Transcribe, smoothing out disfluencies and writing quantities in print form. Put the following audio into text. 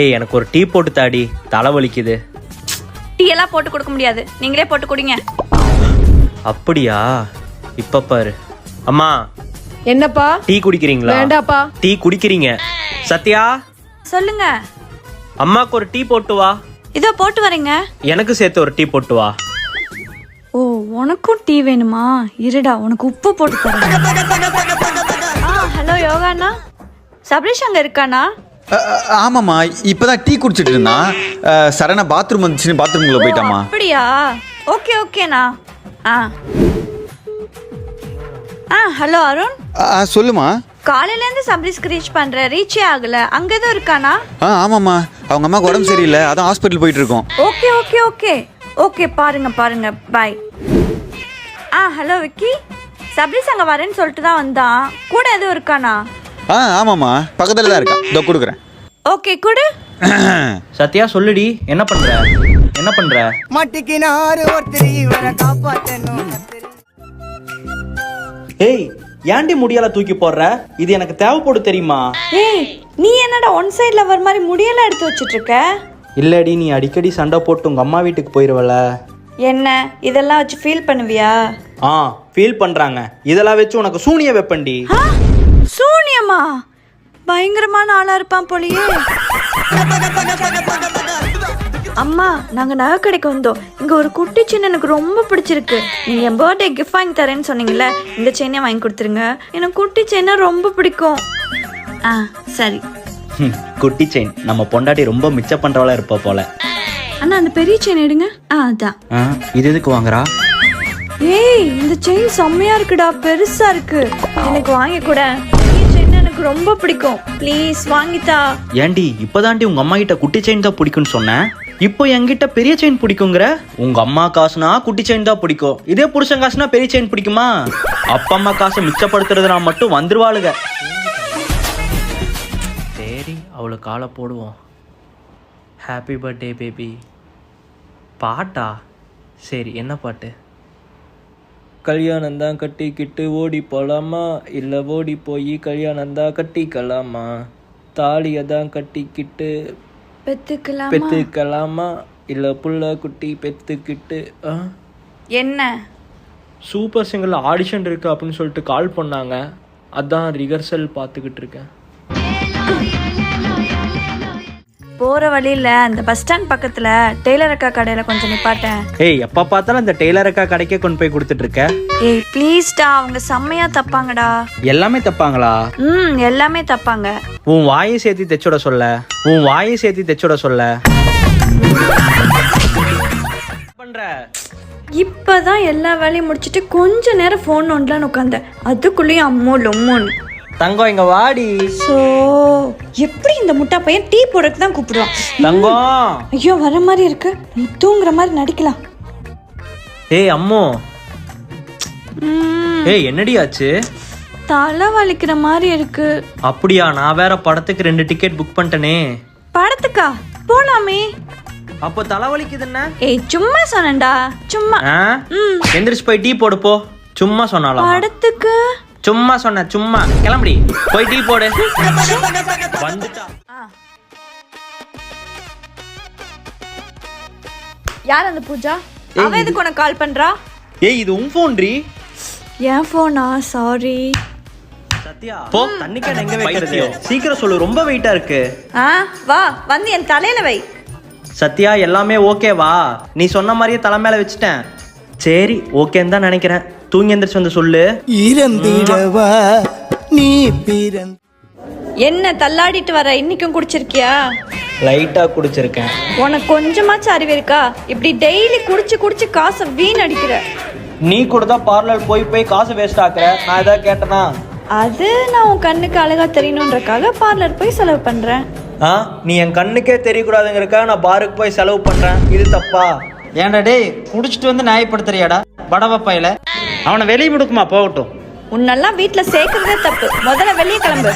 ஏய் எனக்கு ஒரு டீ போட்டு தாடி, தலை வலிக்குது. டீ எல்லாம் போட்டு கொடுக்க முடியாது, நீங்களே போட்டு குடிங்க. அப்படியா? இப்ப பாரு. அம்மா என்னப்பா? டீ குடிக்கிறீங்களா? வேண்டாப்பா. டீ குடிக்கிறீங்க. சத்யா சொல்லுங்க. அம்மாக்கு ஒரு டீ போட்டு வா. இதோ போட்டு வரீங்க. எனக்கு சேர்த்து ஒரு டீ போட்டு வா. ஓ உனக்கும் டீ வேணுமா? இருடா உனக்கு உப்பு போட்டு தரேன். ஹலோ யோகாண்ணா, சபரீஷ் அங்க இருக்கானா? ஆமாம்மா, இப்பதான் டீ குடிச்சிட்டு இருந்தான். சரணா பாத்ரூம் வந்துச்சுன்னு பாத்ரூம்குள்ள போயிட்டாமா. அப்படியா? ஓகே ஓகேண்ணா. ஹலோ அருண். சொல்லுமா. காலையில இருந்து சபரீஷ்க்கு ரீச் பண்ற, ரீச்சே ஆகல. அங்க எதுவும் இருக்கானா? ஆமாம்மா, அவங்க அம்மாக்கு உடம்பு சரியில்லை, அதான் ஹாஸ்பிட்டல் போயிட்டு இருக்கோம். ஓகே ஓகே ஓகே ஓகே, பாருங்க பாய். ஹலோ விக்கி, சபரீஷ் அங்க வரேன்னு சொல்லிட்டு தான் வந்தான். கூட எதுவும் இருக்கானா? ஆமாம்மா, பக்கத்துல தான் இருக்கா. இதோ கொடுக்குறேன். ஓகே கொடு. சத்யா சொல்லுடி, என்ன பண்ற? மாட்டிக்கினாரு ஒருத்தர் இவரை காப்பாத்தணும். ஏய் ஏன்டி முடியால தூக்கி போடுற? இது எனக்கு தேவைப்படு தெரியுமா? ஏய் நீ என்னடா ஒன் சைடு லவர் மாதிரி முடியெல்லாம் எடுத்து வச்சிட்டு இருக்க? இல்லடி, நீ அடிக்கடி சண்டை போட்டு உங்க அம்மா வீட்டுக்கு போயிருவல. என்ன இதெல்லாம் வச்சு ஃபீல் பண்ணுவியா? ஃபீல் பண்றாங்க. இதெல்லாம் வச்சு உனக்கு சூனிய வெப்பண்டி. சூனியமா? பயங்கரமான ஆளா இருப்பான் போலியே. அம்மா நாங்க நகை கடைக்கு வந்தோம். இங்க ஒரு குட்டி செயின் எனக்கு ரொம்ப பிடிச்சிருக்கு. நீங்க என் பர்த்டே கிஃப்ட் வாங்கி தரேன்னு சொன்னீங்கல்ல, இந்த செயினே வாங்கி கொடுத்துருங்க. எனக்கு குட்டி செயினா ரொம்ப பிடிக்கும். சரி. குட்டி செயின் நம்ம பொண்டாட்டி ரொம்ப மிச்ச பண்றவளா இருப்பா போல. அண்ணா அந்த பெரிய செயின் எடுங்க. அதான். இது எதுக்கு வாங்குறா? ஏய் இந்த செயின் செம்மையா இருக்குடா, பெருசா இருக்கு. எனக்கு வாங்கி கூட. பெரிய செயின் எனக்கு ரொம்ப பிடிக்கும். ப்ளீஸ் வாங்கித்தா. ஏண்டி இப்பதாண்டி உங்க அம்மா கிட்ட குட்டி செயின் தான் பிடிக்கும்னு சொன்னேன். இப்போ என்கிட்ட பெரிய செயின் பிடிக்குங்கிற? உங்க அம்மா காசுனா குட்டி செயின் தான் பிடிக்கும், இதே புருஷன் காசுனா பெரிய செயின் பிடிக்குமா? அப்பா அம்மா காசை மிச்சப்படுத்துறதுனா மட்டும் வந்துருவாளுங்க. சரி அவளுக்கு காலை போடுவோம். Happy birthday baby. பாட்டா? சரி என்ன பாட்டு? கல்யாணம் தான் கட்டிக்கிட்டு ஓடி போலாமா, இல்ல ஓடி போய் கல்யாணம் தான் கட்டிக்கலாமா, தாலியை தான் கட்டிக்கிட்டு பெத்துக்கலாமா, இல்ல புள்ள குட்டி பெத்துக்கிட்டு. என்ன சூப்பர் சிங்கர்ல ஆடிஷன் இருக்கு அப்படின்னு சொல்லிட்டு கால் பண்ணாங்க, அதான் ரிஹர்சல் பார்த்துக்கிட்டு இருக்கேன். போற வழியில அந்த பஸ் ஸ்டாண்ட் பக்கத்துல டெய்லர் அக்கா கடையில கொஞ்சம் நிப்பாட்டேன். ஏய் எப்ப பார்த்தாலும் அந்த டெய்லர் அக்கா கடைக்கே கொண்டு போய் கொடுத்துட்டு இருக்க. ஏய் ப்ளீஸ்டா, அவங்க செம்மையா தப்பாங்கடா. எல்லாமே தப்பாங்களா? எல்லாமே தப்பாங்க. உன் வாயை சேர்த்து தைச்சோட சொல்ல. பண்ற? இப்பதான் எல்லா வேலையும் முடிச்சிட்டு கொஞ்ச நேரம் போன் நோண்டலான்னு உட்காந்தேன். அதுக்குள்ளேயும் அம்மோ லொம்மோன்னு. தங்கம் இங்க வாடி. சோ எப்படி இந்த முட்டா பையன் டீ போடுறதுக்கு தான் கூப்பிடுவான். தங்கம் ஐயோ வர மாதிரி இருக்கு, நீ தூங்குற மாதிரி நடிக்கலாம். ஏய் அம்மோ. ஏய் என்னடி ஆச்சு? தலை வலிக்கிற மாதிரி இருக்கு. அப்படியா? நான் வேற படத்துக்கு 2 டிக்கெட் புக் பண்ணிட்டேனே. படத்துக்கா? போலாமே. அப்போ தலை வலிக்குதுன்னா? ஏய் சும்மா சொன்னேன்டா, சும்மா. எந்திரிச்சு போய் டீ போடு போ. சும்மா சொன்னாலும் படத்துக்கு சும்மா சொன்ன, சும்மா கிளம்பி போய் டீ போடு. வந்துட்டா. யார் அந்த பூஜா? அவ எதுக்கு உனக்கு கால் பண்றா? ஏய் இது உன் போன்டி. என் போனா? சாரி. சத்யா போ, தண்ணி கேன் எங்க வைக்கிறது? சீக்கிரம் சொல்லு, ரொம்ப வெயிட்டா இருக்கு. வா வந்து என் தலையில வை. சத்யா எல்லாமே ஓகேவா? நீ சொன்ன மாதிரியே தலை மேல வச்சுட்டேன். சரி ஓகேன்னு தான் நினைக்கிறேன். தூங்கி எந்திரிச்சு வந்து சொல்லு. இறந்திடவா நீ பிறந்த. என்ன தள்ளாடிட்டு வர? இன்னைக்கும் குடிச்சிருக்கியா? லைட்டா குடிச்சிருக்கேன். உனக்கு கொஞ்சமாச்சும் அறிவு இருக்கா? இப்படி டெய்லி குடிச்சு காசை வீணடிக்கிற. நீ கூட தான் பார்லர் போய் காசு வேஸ்ட் ஆக்குற. நான் ஏதாவது கேட்டனா? அது நான் உன் கண்ணுக்கு அழகா தெரியணுன்றக்காக பார்லர் போய் செலவு பண்றேன். நீ என் கண்ணுக்கே தெரியக்கூடாதுங்கிறக்காக நான் பாருக்கு போய் செலவு பண்றேன். இது தப்பா? ஏன்டா டேய், குடிச்சிட்டு வந்து நியாயப்படுத்துறியாடா படவ பையில? அவனை வெளியே முடுக்குமா போகட்டும். உன்னெல்லாம் வீட்டுல சேர்க்கறதே தப்பு. முதல்ல வெளியே கிளம்பு.